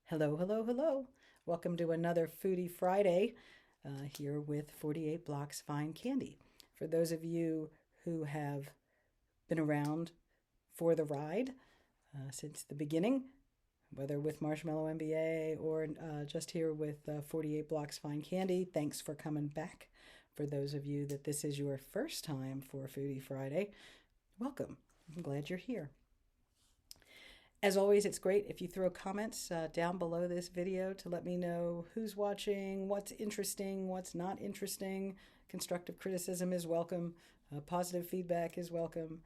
Hello, hello, hello. Welcome to another Foodie Friday here with 48 Blocks Fine Candy. For those of you who have been around for the ride since the beginning, whether with Marshmallow MBA or just here with 48 Blocks Fine Candy, thanks for coming back. For those of you that this is your first time for Foodie Friday, welcome. I'm glad you're here. As always, it's great if you throw comments down below this video to let me know who's watching, what's interesting, what's not interesting. Constructive criticism is welcome. Positive feedback is welcome.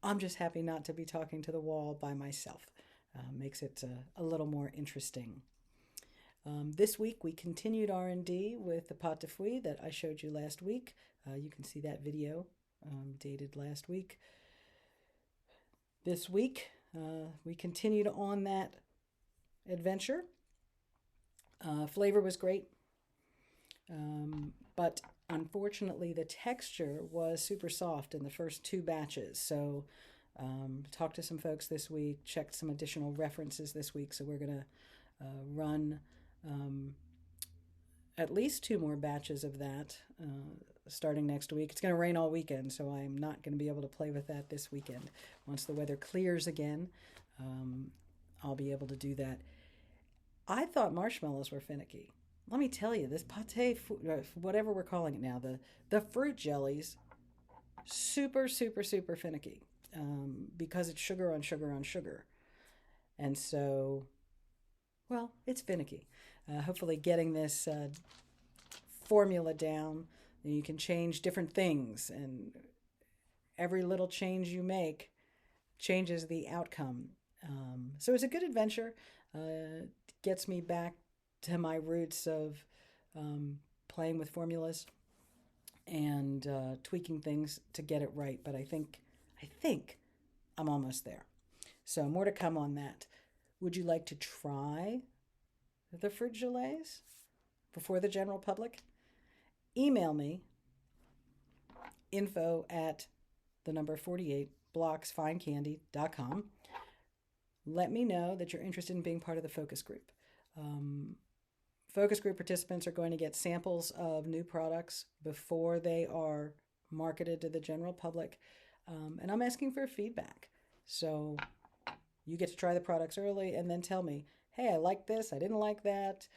I'm just happy not to be talking to the wall by myself. Makes it a little more interesting. This week we continued R&D with the pate that I showed you last week. You can see that video dated last week. This week we continued on that adventure. Flavor was great, but unfortunately the texture was super soft in the first two batches. So talked to some folks this week, checked some additional references this week, so we're going to run at least two more batches of that starting next week. It's going to rain all weekend, so I'm not going to be able to play with that this weekend. Once the weather clears again, I'll be able to do that. I thought marshmallows were finicky. Let me tell you, this pate, whatever we're calling it now, the fruit jellies, super, super, super finicky because it's sugar on sugar on sugar. And so, well, it's finicky. Hopefully getting this formula down, you can change different things, and every little change you make changes the outcome. So it's a good adventure. Gets me back to my roots of playing with formulas and tweaking things to get it right. But I think I'm almost there. So more to come on that. Would you like to try the fruit gelees before the general public? Email me info at the number 48 blocksfinecandy.com. Let me know that you're interested in being part of the focus group. Focus group participants are going to get samples of new products before they are marketed to the general public. And I'm asking for feedback. So you get to try the products early and then tell me, hey, I like this, I didn't like that.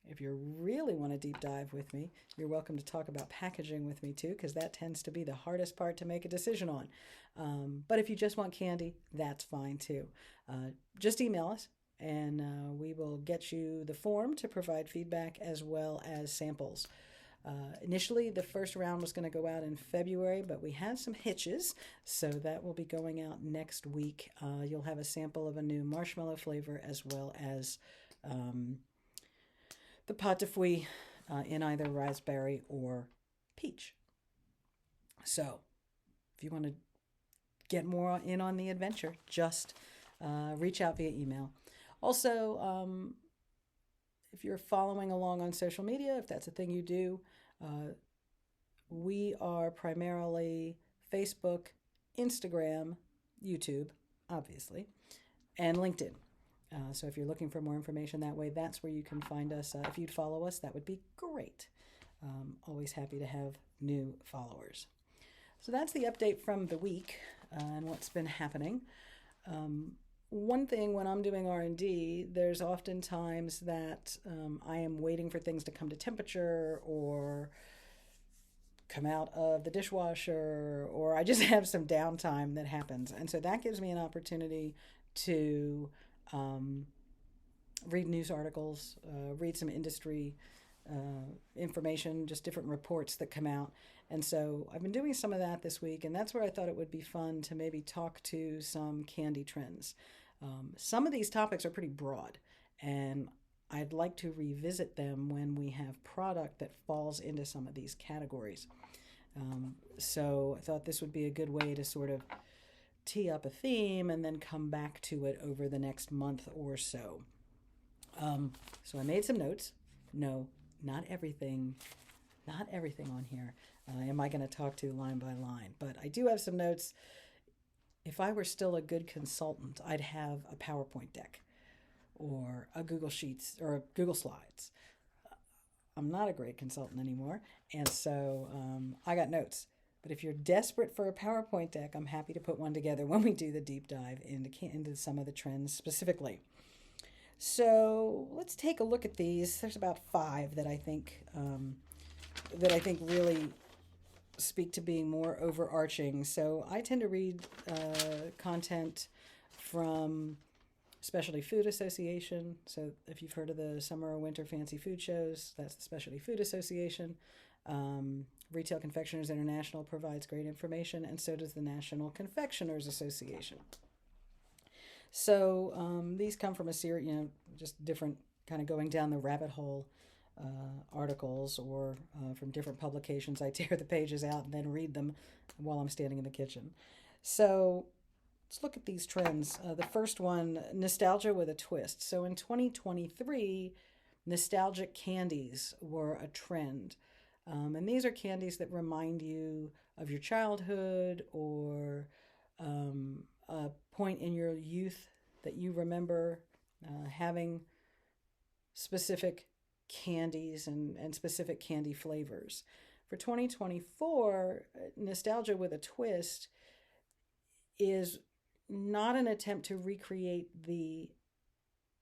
If you really want to deep dive with me, you're welcome to talk about packaging with me too, because that tends to be the hardest part to make a decision on. But if you just want candy, that's fine too. Just email us and we will get you the form to provide feedback as well as samples. Initially, the first round was going to go out in February, but we had some hitches, so that will be going out next week. You'll have a sample of a new marshmallow flavor as well as the pate in either raspberry or peach. So, if you want to get more in on the adventure, just reach out via email. Also, if you're following along on social media, if that's a thing you do, we are primarily Facebook, Instagram, YouTube, obviously, and LinkedIn. So if you're looking for more information that way, that's where you can find us. If you'd follow us, that would be great. Always happy to have new followers. So that's the update from the week and what's been happening. One thing when I'm doing R&D, there's often times that I am waiting for things to come to temperature or come out of the dishwasher, or I just have some downtime that happens. And so that gives me an opportunity to read news articles, read some industry information, just different reports that come out. And so I've been doing some of that this week, and that's where I thought it would be fun to maybe talk to some candy trends. Some of these topics are pretty broad, and I'd like to revisit them when we have product that falls into some of these categories. So I thought this would be a good way to sort of tee up a theme and then come back to it over the next month or so. So I made some notes. No, not everything on here am I going to talk to line by line, but I do have some notes. If I were still a good consultant, I'd have a PowerPoint deck or a Google Sheets or a Google Slides. I'm not a great consultant anymore, and so I got notes. But if you're desperate for a PowerPoint deck, I'm happy to put one together when we do the deep dive into some of the trends specifically. So let's take a look at these. There's about 5 that I think really speak to being more overarching. So I tend to read content from Specialty Food Association. So if you've heard of the summer or winter fancy food shows, that's the Specialty Food Association. Retail Confectioners International provides great information, and so does the National Confectioners Association. So these come from a series, just different kind of going down the rabbit hole articles or from different publications. I tear the pages out and then read them while I'm standing in the kitchen. So let's look at these trends. The first one, nostalgia with a twist. So in 2023, nostalgic candies were a trend. And these are candies that remind you of your childhood or a point in your youth that you remember having specific candies and specific candy flavors. For 2024, nostalgia with a twist is not an attempt to recreate the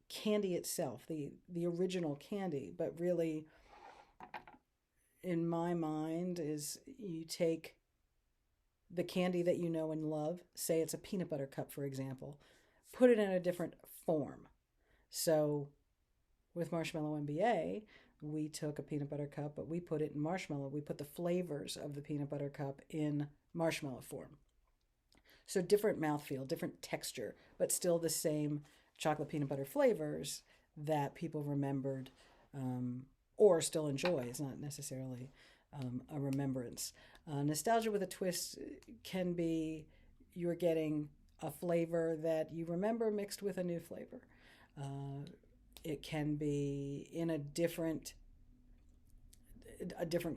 candy itself, the original candy, but really, in my mind, is you take the candy that you know and love, say it's a peanut butter cup, for example, put it in a different form. So with Marshmallow MBA, we took a peanut butter cup, but we put it in marshmallow. We put the flavors of the peanut butter cup in marshmallow form. So different mouthfeel, different texture, but still the same chocolate peanut butter flavors that people remembered or still enjoy. It's not necessarily a remembrance. Nostalgia with a twist can be you're getting a flavor that you remember mixed with a new flavor. It can be in a different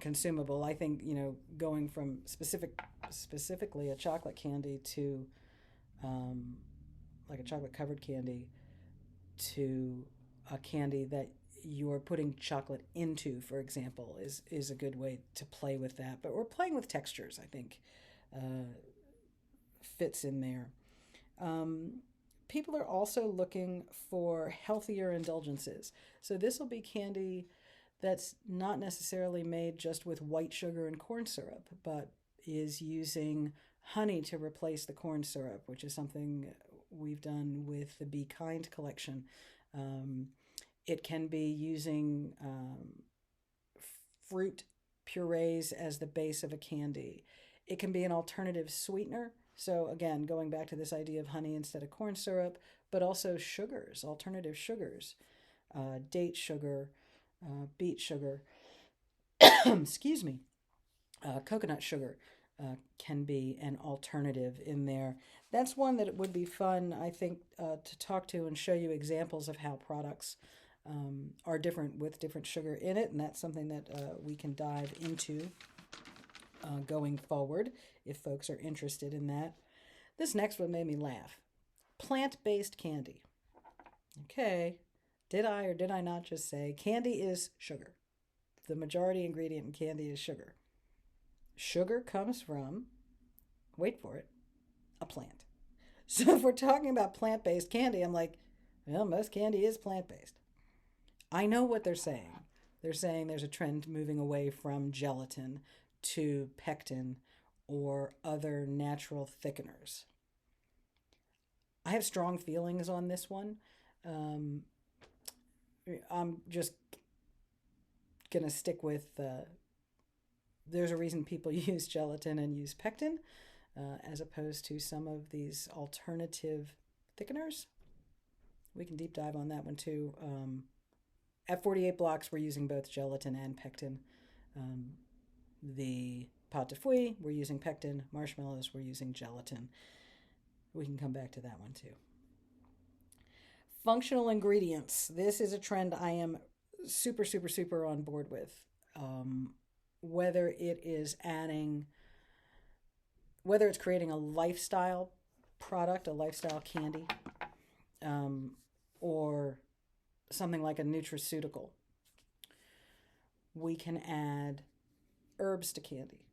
consumable. I think going from specifically a chocolate candy to like a chocolate covered candy to a candy that you're putting chocolate into, for example, is a good way to play with that. But we're playing with textures, I think, fits in there. People are also looking for healthier indulgences. So this will be candy that's not necessarily made just with white sugar and corn syrup, but is using honey to replace the corn syrup, which is something we've done with the Be Kind collection. It can be using fruit purees as the base of a candy. It can be an alternative sweetener. So again, going back to this idea of honey instead of corn syrup, but also sugars, alternative sugars, date sugar, beet sugar, excuse me, coconut sugar can be an alternative in there. That's one that it would be fun, I think, to talk to and show you examples of how products are different with different sugar in it, and that's something that we can dive into going forward if folks are interested in that. This next one made me laugh. Plant-based candy. Okay, did I or did I not just say candy is sugar? The majority ingredient in candy is sugar. Sugar comes from, wait for it, a plant. So if we're talking about plant-based candy, I'm like, well, most candy is plant-based. I know what they're saying. They're saying there's a trend moving away from gelatin to pectin or other natural thickeners. I have strong feelings on this one. I'm just going to stick with there's a reason people use gelatin and use pectin as opposed to some of these alternative thickeners. We can deep dive on that one too. At 48 blocks, we're using both gelatin and pectin. The pate de fouille, we're using pectin. Marshmallows, we're using gelatin. We can come back to that one too. Functional ingredients. This is a trend I am super, super, super on board with. Whether it's creating a lifestyle product, a lifestyle candy, or something like a nutraceutical. We can add herbs to candy.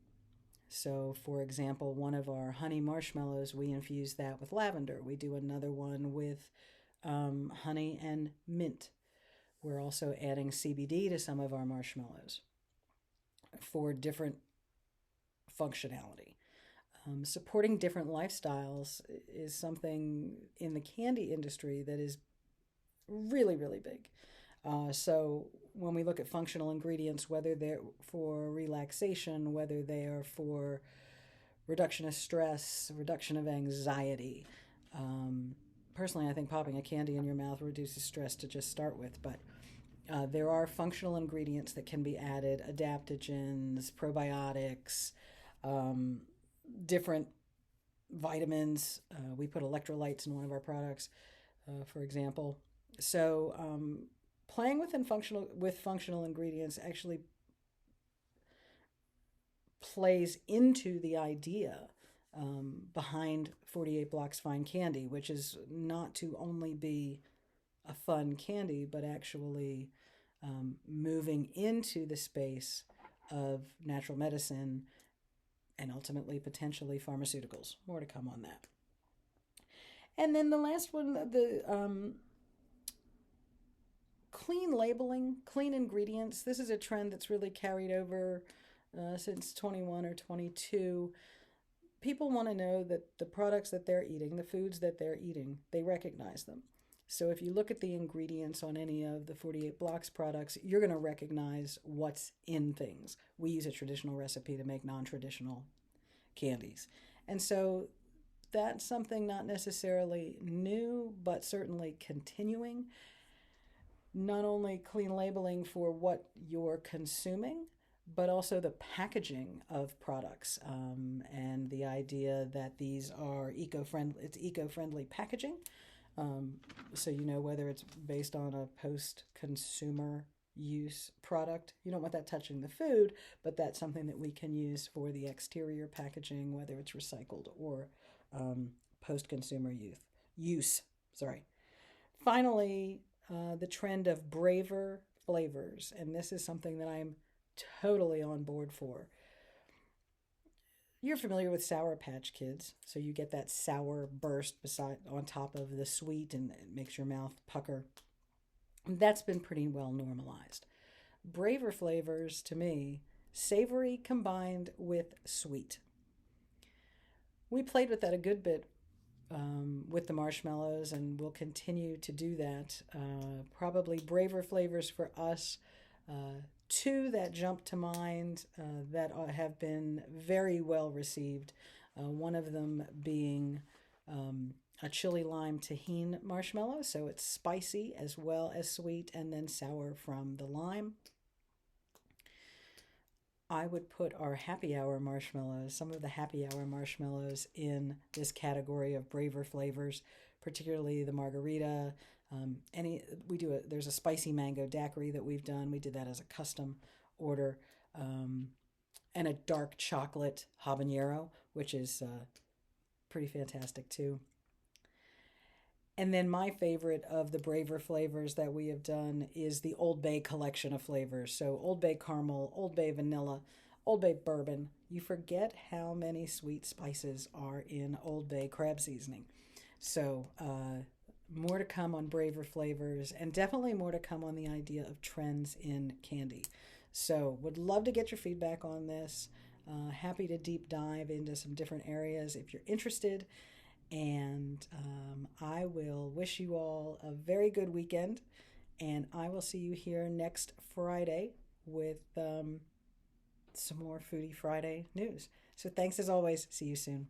So, for example, one of our honey marshmallows, we infuse that with lavender. We do another one with honey and mint. We're also adding CBD to some of our marshmallows for different functionality. Supporting different lifestyles is something in the candy industry that is really, really big. So when we look at functional ingredients, whether they're for relaxation, whether they are for reduction of stress, reduction of anxiety. Personally, I think popping a candy in your mouth reduces stress to just start with, but there are functional ingredients that can be added, adaptogens, probiotics, different vitamins. We put electrolytes in one of our products, for example. So playing with functional ingredients actually plays into the idea behind 48 Blocks Fine Candy, which is not to only be a fun candy, but actually moving into the space of natural medicine and ultimately potentially pharmaceuticals. More to come on that. And then the last one, the clean labeling, clean ingredients. This is a trend that's really carried over since 21 or 22. People want to know that the products that they're eating, the foods that they're eating, they recognize them. So if you look at the ingredients on any of the 48 Blocks products, you're going to recognize what's in things. We use a traditional recipe to make non-traditional candies. And so that's something not necessarily new, but certainly continuing. Not only clean labeling for what you're consuming, but also the packaging of products and the idea that these are eco-friendly. It's eco-friendly packaging. So you know whether it's based on a post-consumer use product. You don't want that touching the food, but that's something that we can use for the exterior packaging, whether it's recycled or post-consumer use. Sorry. Finally, the trend of braver flavors, and this is something that I'm totally on board for. You're familiar with Sour Patch Kids, so you get that sour burst on top of the sweet, and it makes your mouth pucker. That's been pretty well normalized. Braver flavors, to me, savory combined with sweet. We played with that a good bit with the marshmallows, and we'll continue to do that. Probably braver flavors for us. Two that jump to mind that have been very well received. One of them being a chili lime tahini marshmallow, so it's spicy as well as sweet and then sour from the lime. I would put our happy hour marshmallows, some of the happy hour marshmallows, in this category of braver flavors, particularly the margarita. There's a spicy mango daiquiri that we've done. We did that as a custom order, and a dark chocolate habanero, which is pretty fantastic too. And then my favorite of the braver flavors that we have done is the Old Bay collection of flavors. So Old Bay caramel, Old Bay vanilla, Old Bay bourbon. You forget how many sweet spices are in Old Bay crab seasoning. So more to come on braver flavors, and definitely more to come on the idea of trends in candy. So would love to get your feedback on this. Happy to deep dive into some different areas if you're interested. And I will wish you all a very good weekend, and I will see you here next Friday with some more Foodie Friday news. So thanks as always. See you soon.